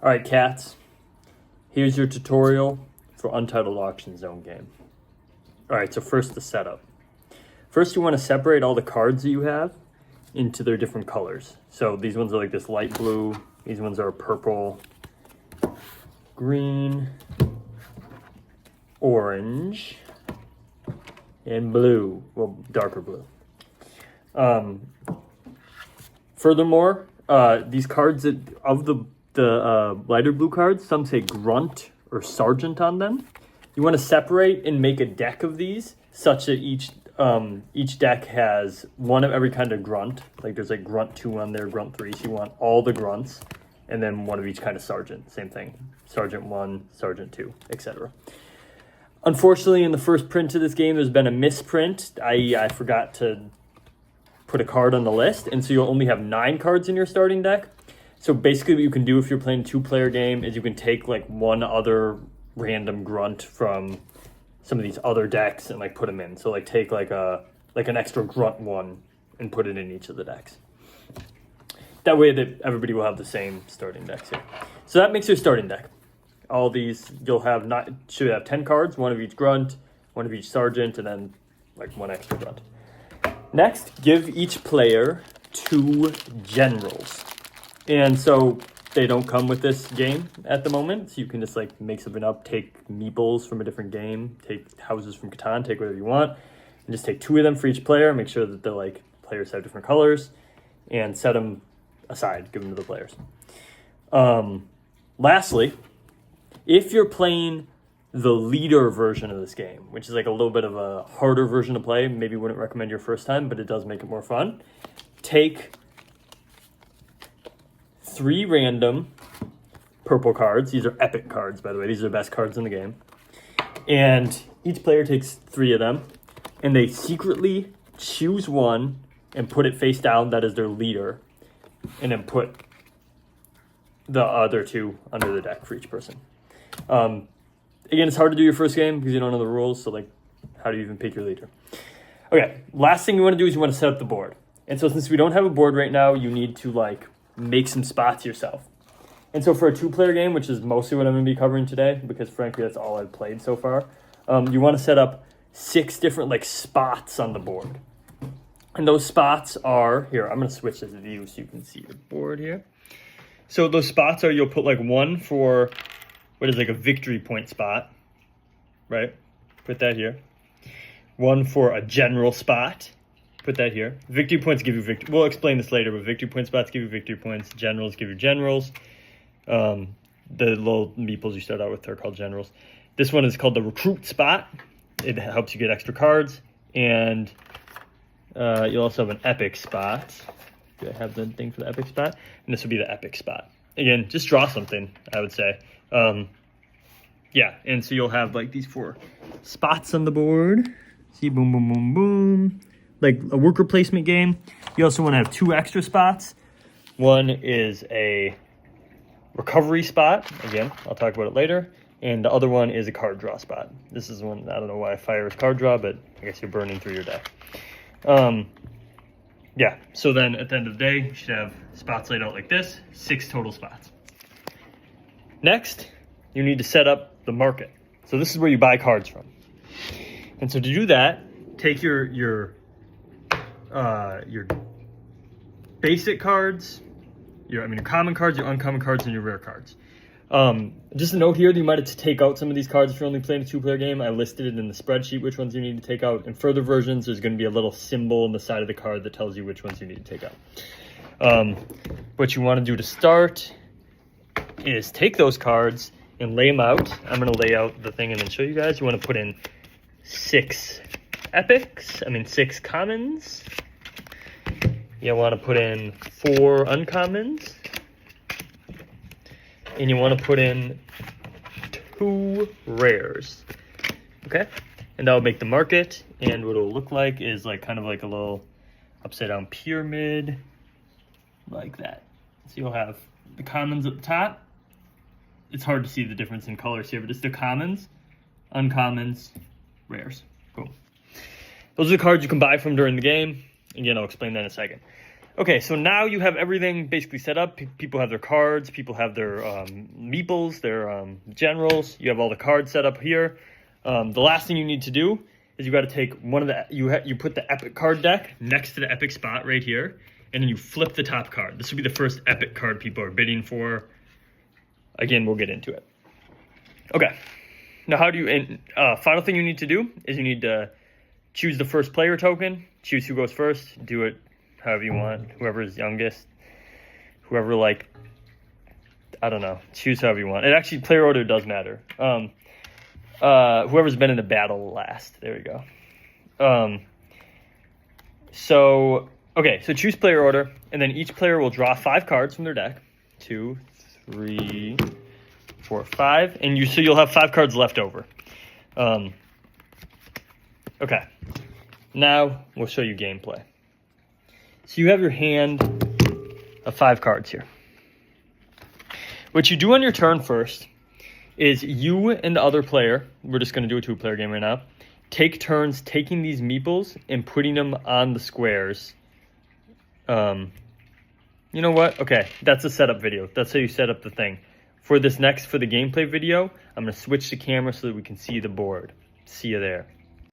Alright, cats. Here's your tutorial for Untitled Auction Zone game. Alright, so first the setup. First you want to separate all the cards that you have into their different colors. So these ones are like this light blue, these ones are purple, green, orange, and blue. Well, darker blue. Furthermore, these cards of the lighter blue cards, some say grunt or sergeant on them. You want to separate and make a deck of these such that each deck has one of every kind of grunt. Like there's like grunt 2 on there, grunt 3. So you want all the grunts, and then one of each kind of sergeant. Same thing, sergeant 1, sergeant 2, etc. Unfortunately, in the first print of this game, there's been a misprint. I forgot to put a card on the list, and so you'll only have 9 cards in your starting deck. So basically what you can do if you're playing a 2-player game is you can take like one other random grunt from some of these other decks and like put them in. So like take like an extra grunt 1 and put it in each of the decks. That way that everybody will have the same starting decks here. So that makes your starting deck. All these you'll have should have 10 cards, 1 of each grunt, 1 of each sergeant, and then like 1 extra grunt. Next, give each player 2 generals. And so they don't come with this game at the moment. So you can just like make something up, take meeples from a different game, take houses from Catan, take whatever you want, and just take 2 of them for each player. Make sure that the like players have different colors and set them aside, give them to the players. Lastly, if you're playing the leader version of this game, which is like a little bit of a harder version to play, maybe wouldn't recommend your first time, but it does make it more fun. Take 3 random purple cards. These are epic cards, by the way. These are the best cards in the game. And each player takes 3 of them, and they secretly choose one and put it face down. That is their leader. And then put the other 2 under the deck for each person. Again, it's hard to do your first game because you don't know the rules. So like, how do you even pick your leader? Okay, last thing you want to do is you want to set up the board. And so since we don't have a board right now, you need to like make some spots yourself. And so for a 2-player game, which is mostly what I'm going to be covering today, because frankly, that's all I've played so far, you want to set up 6 different like spots on the board. And those spots are, here, I'm going to switch this view so you can see your board here. So those spots are, you'll put like 1 for what is like a victory point spot, right? Put that here. 1 for a general spot. Put that here. Victory points give you victory. We'll explain this later, but victory point spots give you victory points. Generals give you generals. The little meeples you start out with are called generals. This one is called the recruit spot. It helps you get extra cards. And you'll also have an epic spot. Do I have the thing for the epic spot? And this would be the epic spot. Again, just draw something, I would say. Yeah, and so you'll have like these 4 spots on the board. See, boom, boom, boom, boom. Like a worker placement game. You also want to have 2 extra spots. One is a recovery spot. Again, I'll talk about it later. And the other one is a card draw spot. This is one, I don't know why fire is card draw, but I guess you're burning through your deck. Yeah, so then at the end of the day, you should have spots laid out like this, 6 total spots. Next, you need to set up the market. So this is where you buy cards from. And so to do that, take your basic cards, your common cards, your uncommon cards, and your rare cards. Just a note here that you might have to take out some of these cards if you're only playing a 2-player game. I listed it in the spreadsheet which ones you need to take out. In further versions, there's going to be a little symbol on the side of the card that tells you which ones you need to take out. What you want to do to start is take those cards and lay them out. I'm going to lay out the thing and then show you guys. You want to put in 6 epics, 6 commons. You want to put in 4 uncommons. And you want to put in 2 rares. Okay? And that will make the market. And what it will look like is like kind of like a little upside down pyramid. Like that. So you'll have the commons at the top. It's hard to see the difference in colors here, but it's the commons, uncommons, rares. Cool. Those are the cards you can buy from during the game. Again, I'll explain that in a second. Okay, so now you have everything basically set up. People have their cards. People have their meeples, their generals. You have all the cards set up here. The last thing you need to do is you got to take one of the you put the epic card deck next to the epic spot right here, and then you flip the top card. This will be the first epic card people are bidding for. Again, we'll get into it. Okay, now how do you? And final thing you need to do is you need to choose the first player token. Choose who goes first. Do it however you want. Whoever is youngest. Whoever I don't know. Choose however you want. It actually player order does matter. Whoever's been in the battle last. There we go. So choose player order, and then each player will draw 5 cards from their deck. 2, 3, 4, 5, and you'll have 5 cards left over. Okay. Now we'll show you gameplay. So you have your hand of 5 cards here. What you do on your turn first is you and the other player, we're just going to do a 2-player game right now, take turns taking these meeples and putting them on the squares. You know what? Okay, that's a setup video. That's how you set up the thing. For the gameplay video, I'm going to switch the camera so that we can see the board. See you there.